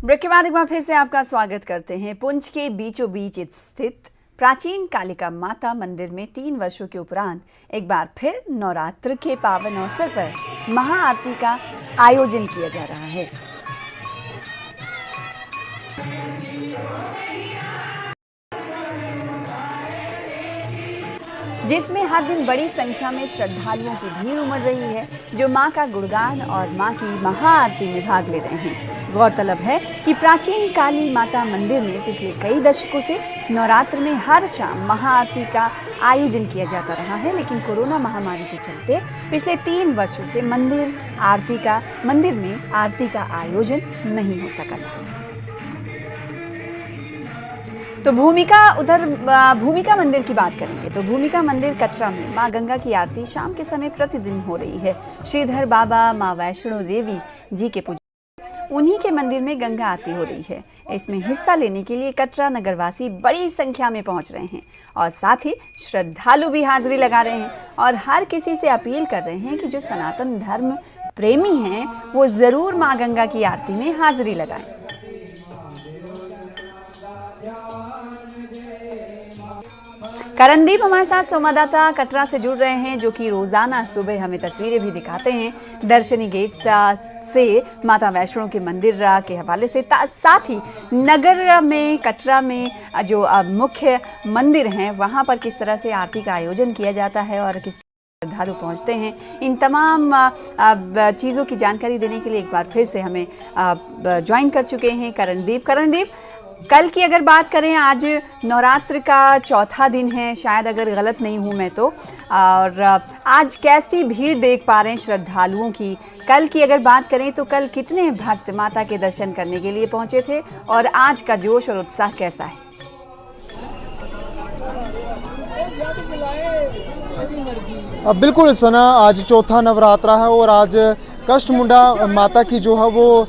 Break के बाद एक बार फिर से आपका स्वागत करते हैं। पुंछ के बीचों बीच स्थित प्राचीन कालिका माता मंदिर में 3 वर्षों के उपरांत एक बार फिर नवरात्र के पावन अवसर पर महाआरती का आयोजन किया जा रहा है। जिसमें हर दिन बड़ी संख्या में श्रद्धालुओं की भीड़ उमड़ रही है, जो मां का गुणगान और मां की महाआरती में भाग ले रहे हैं। गौरतलब है कि प्राचीन काली माता मंदिर में पिछले कई दशकों से नवरात्र में हर शाम महाआरती का आयोजन किया जाता रहा है, लेकिन कोरोना महामारी के चलते पिछले 3 वर्षों से मंदिर में आरती का आयोजन नहीं हो सका था। तो भूमिका मंदिर की बात करेंगे तो भूमिका मंदिर कटरा में मां गंगा की आरती शाम के समय प्रतिदिन हो रही है। श्रीधर बाबा मां वैष्णो देवी जी के पूजा उन्हीं के मंदिर में गंगा आरती हो रही है। इसमें हिस्सा लेने के लिए कटरा नगरवासी बड़ी संख्या में पहुंच रहे हैं और साथ ही श्रद्धालु भी हाजिरी लगा रहे हैं और हर किसी से अपील कर रहे हैं कि जो सनातन धर्म प्रेमी हैं वो जरूर मां गंगा की आरती में हाजिरी लगाएं। करणदीप हमारे साथ संवाददाता कटरा से जुड़ रहे हैं, जो कि रोजाना सुबह हमें तस्वीरें भी दिखाते हैं दर्शनी गेट से माता वैष्णो के मंदिर के हवाले से, साथ ही नगर में कटरा में जो मुख्य मंदिर हैं वहां पर किस तरह से आरती का आयोजन किया जाता है और किस श्रद्धालु पहुंचते हैं। इन तमाम चीज़ों की जानकारी देने के लिए एक बार फिर से हमें ज्वाइन कर चुके हैं करणदीप। कल की अगर बात करें, आज नवरात्र का चौथा दिन है शायद, अगर गलत नहीं हूँ मैं तो, और आज कैसी भीड़ देख पा रहे हैं श्रद्धालुओं की? कल की अगर बात करें तो कल कितने भक्त माता के दर्शन करने के लिए पहुंचे थे और आज का जोश और उत्साह कैसा है? बिल्कुल सना, आज चौथा नवरात्रा है और आज कष्टमुंडा माता की जो है वो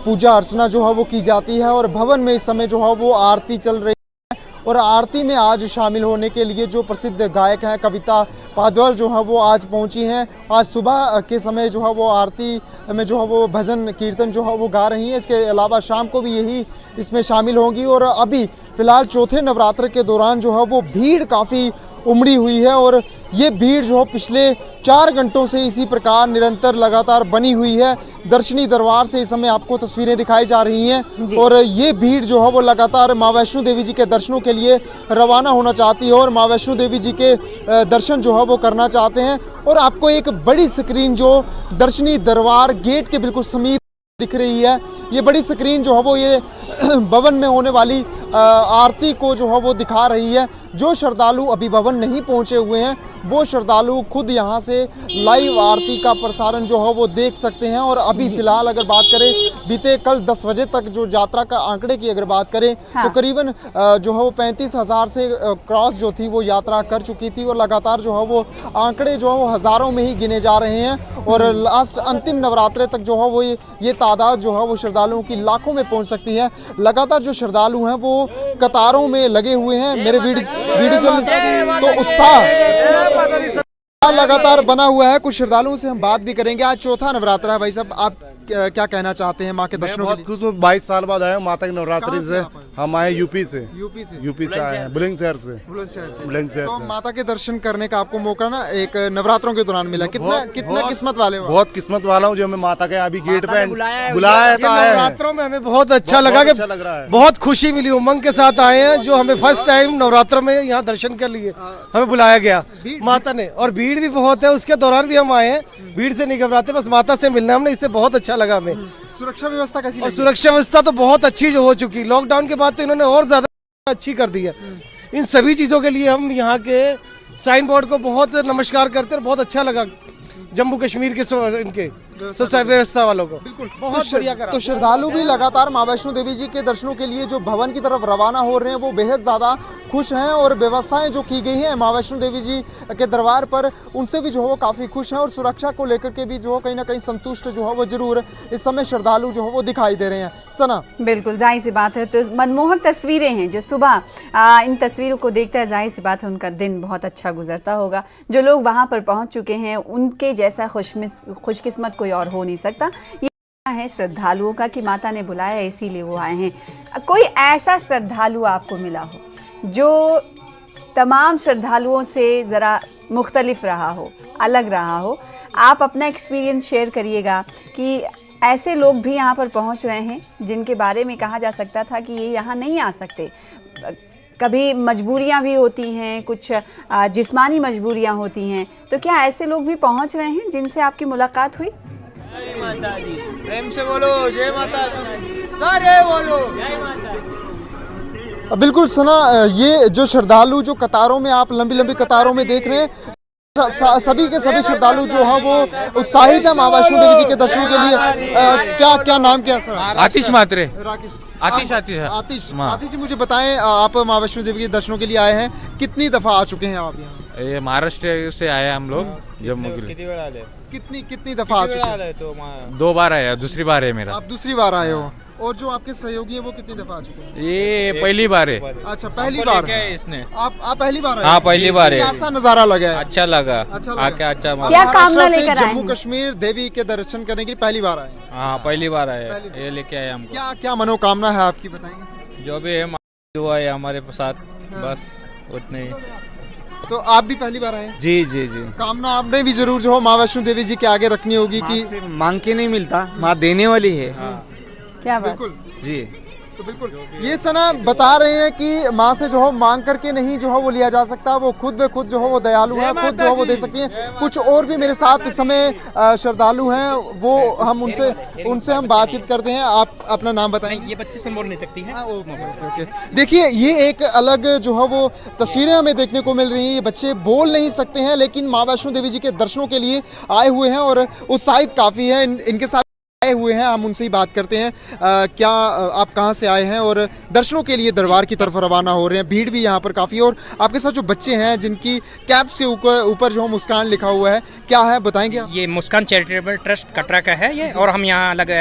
पूजा अर्चना जो है वो की जाती है और भवन में इस समय जो है वो आरती चल रही है। और आरती में आज शामिल होने के लिए जो प्रसिद्ध गायक हैं कविता पादवाल जो है वो आज पहुंची हैं। आज सुबह के समय जो है वो आरती में जो है वो भजन कीर्तन जो है वो गा रही हैं। इसके अलावा शाम को भी यही इसमें शामिल होंगी। और अभी फिलहाल चौथे नवरात्र के दौरान जो है वो भीड़ काफ़ी उमड़ी हुई है और ये भीड़ जो पिछले 4 घंटों से इसी प्रकार निरंतर लगातार बनी हुई है। दर्शनी दरबार से इस समय आपको तस्वीरें दिखाई जा रही हैं और ये भीड़ जो है वो लगातार मां वैष्णो देवी जी के दर्शनों के लिए रवाना होना चाहती है और मां वैष्णो देवी जी के दर्शन जो है वो करना चाहते हैं। और आपको एक बड़ी स्क्रीन जो दर्शनी दरबार गेट के बिल्कुल समीप दिख रही है, ये बड़ी स्क्रीन जो है वो ये भवन में होने वाली आरती को जो है वो दिखा रही है। जो श्रद्धालु अभी भवन नहीं पहुंचे हुए हैं वो श्रद्धालु खुद यहां से लाइव आरती का प्रसारण जो है वो देख सकते हैं। और अभी फिलहाल अगर बात करें बीते कल 10 बजे तक जो यात्रा का आंकड़े की अगर बात करें तो करीबन जो है वो 35,000 से क्रॉस जो थी वो यात्रा कर चुकी थी और लगातार जो है वो आंकड़े जो है वो हज़ारों में ही गिने जा रहे हैं और लास्ट अंतिम नवरात्रे तक जो है वो ये तादाद जो है वो श्रद्धालुओं की लाखों में पहुँच सकती है। लगातार जो श्रद्धालु हैं वो कतारों में लगे हुए हैं। मेरे वीडियो तो उत्साह लगातार बना हुआ है। कुछ श्रद्धालुओं से हम बात भी करेंगे। आज चौथा नवरात्रा है, भाई साहब आप क्या कहना चाहते हैं माँ के दर्शनों के लिए? खुश हूँ, 22 साल बाद आए माता की नवरात्रि से। हम आए यूपी से आए हैं, बुलंदशहर से। तो माता के दर्शन करने का आपको मौका ना एक नवरात्रों के दौरान मिला, कितना किस्मत वाले हो? बहुत किस्मत वाला हूँ जो हमें माता के अभी गेट पे बुलाया था। नवरात्रों में हमें बहुत अच्छा लगा कि बहुत खुशी मिली, उमंग के साथ आए हैं। जो हमें फर्स्ट टाइम नवरात्र में यहाँ दर्शन के लिए हमें बुलाया गया माता ने, और भीड़ भी बहुत है। उसके दौरान भी हम आए हैं, भीड़ से नहीं घबराते, बस माता से मिलना हमने, इससे बहुत अच्छा लगा हमें। सुरक्षा व्यवस्था कैसी? और सुरक्षा व्यवस्था तो बहुत अच्छी जो हो चुकी, लॉकडाउन के बाद तो इन्होंने और ज्यादा अच्छी कर दी है। इन सभी चीजों के लिए हम यहाँ के साइन बोर्ड को बहुत नमस्कार करते हैं। बहुत अच्छा लगा जम्मू कश्मीर के इनके व्यवस्था वालों को, बिल्कुल बहुत बढ़िया करा। तो श्रद्धालु भी लगातार मां वैष्णो देवी जी के दर्शनों के लिए जो भवन की तरफ रवाना हो रहे हैं वो बेहद ज्यादा खुश हैं और व्यवस्थाएं जो की गई हैं मां वैष्णो देवी जी के दरबार पर उनसे भी जो है वो काफी खुश हैं और सुरक्षा को लेकर के भी जो है कहीं ना कहीं संतुष्ट जो है वो जरूर इस समय श्रद्धालु जो है वो दिखाई दे रहे हैं। सना, बिल्कुल जाहिर सी बात है, तो मनमोहक तस्वीरें हैं जो सुबह इन तस्वीरों को देखता है, जाहिर सी बात है उनका दिन बहुत अच्छा गुजरता होगा। जो लोग वहां पर पहुंच चुके हैं उनके जैसा खुशकिस्मत कोई और हो नहीं सकता। है श्रद्धालुओं का कि माता ने बुलाया इसीलिए वो आए हैं। कोई ऐसा श्रद्धालु आपको मिला हो जो तमाम श्रद्धालुओं से ज़रा मुख्तलिफ रहा हो, अलग रहा हो? आप अपना एक्सपीरियंस शेयर करिएगा कि ऐसे लोग भी यहाँ पर पहुँच रहे हैं जिनके बारे में कहा जा सकता था कि ये यहाँ नहीं आ सकते। कभी मजबूरियाँ भी होती हैं, कुछ जिस्मानी मजबूरियाँ होती हैं, तो क्या ऐसे लोग भी पहुँच रहे हैं जिनसे आपकी मुलाकात हुई? जय माता दी, प्रेम से बोलो जय माता दी, सारे बोलो जय माता दी। बिल्कुल सना, ये जो श्रद्धालु जो कतारों में आप लंबी लंबी कतारों में देख रहे हैं, सभी के सभी श्रद्धालु जो हैं वो उत्साहित है मां वैष्णो देवी जी के दर्शनों के लिए। क्या क्या नाम क्या है सर? आतिश मात्रे। राकेश आतिश आतिश जी, मुझे बताएं, आप मां वैष्णो देवी के दर्शनों के लिए आए हैं, कितनी दफा आ चुके हैं आप यहाँ? ये महाराष्ट्र से आए हम लोग जम्मू के लिए। कितनी दफा आ चुके हैं? 2 बार आया, दूसरी बार है मेरा। आप दूसरी बार आए हो, और जो आपके सहयोगी हैं वो कितनी दफा आ चुके हैं? ये पहली बार है। अच्छा, पहली बार इसने। आप पहली बार आए? हाँ, पहली बार है। कैसा नजारा लगा है? अच्छा लगा। आके अच्छा क्या कामना महाराष्ट्र से लेकर आए जम्मू हैं? कश्मीर देवी के दर्शन करने के लिए पहली बार आए? हाँ, पहली बार आया, ये लेके आए हमको। क्या क्या मनोकामना है आपकी, बताएंगे? जो भी है हुआ है हमारे साथ, बस उतने ही। तो आप भी पहली बार आए? जी जी जी। कामना आपने भी जरूर जो हो माँ वैष्णो देवी जी के आगे रखनी होगी कि मांग के नहीं मिलता, माँ देने वाली है। क्या बात? बिल्कुल जी। तो बिल्कुल ये सना बता रहे हैं कि माँ से जो हो मांग करके नहीं जो हो वो लिया जा सकता, वो खुद ब खुद जो हो वो दयालु है, खुद जो हो वो दे सकती हैं। कुछ और भी मेरे साथ इस समय श्रद्धालु हैं, वो हम उनसे हम बातचीत करते हैं। आप अपना नाम बताएं। ये बच्चे से बोल नहीं सकती है। ओके। देखिए, ये एक अलग जो है वो तस्वीरें हमें देखने को मिल रही हैं। ये बच्चे बोल नहीं सकते हैं लेकिन माँ वैष्णो देवी जी के दर्शनों के लिए आए हुए हैं और उत्साहित काफ़ी है। इनके साथ आए हुए हैं, हम उनसे ही बात करते हैं। क्या आप कहाँ से आए हैं और दर्शनों के लिए दरबार की तरफ रवाना हो रहे हैं? भीड़ भी यहाँ पर काफ़ी है और आपके साथ जो बच्चे हैं जिनकी कैप से ऊपर जो मुस्कान लिखा हुआ है, क्या है बताएंगे आप? ये मुस्कान चैरिटेबल ट्रस्ट कटरा का है ये, और हम यहाँ अलग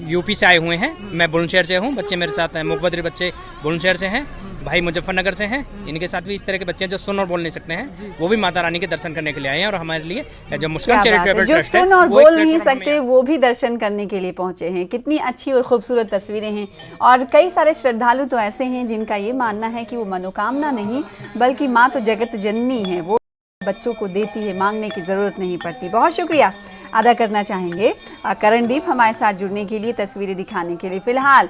यूपी से आए हुए हैं। मैं बुलंदशहर से हूँ, बच्चे मेरे साथ हैं, मुखबदरी बच्चे बुलंदशहर से हैं, भाई मुजफ्फरनगर से हैं। इनके साथ भी इस तरह के बच्चे हैं जो सुन और बोल नहीं सकते हैं, वो भी माता रानी के दर्शन करने के लिए आए हैं। और हमारे लिए जो मुस्कान चैरिटेबल जो ट्रस्ट है, सुन और वो एक बोल नहीं प्लेटफॉर्म सकते वो भी दर्शन करने के लिए पहुंचे हैं। कितनी अच्छी और खूबसूरत तस्वीरें हैं। और कई सारे श्रद्धालु तो ऐसे हैं जिनका ये मानना है कि वो मनोकामना नहीं बल्कि माँ तो जगत जननी है, वो बच्चों को देती है, मांगने की ज़रूरत नहीं पड़ती। बहुत शुक्रिया अदा करना चाहेंगे करणदीप हमारे साथ जुड़ने के लिए, तस्वीरें दिखाने के लिए। फिलहाल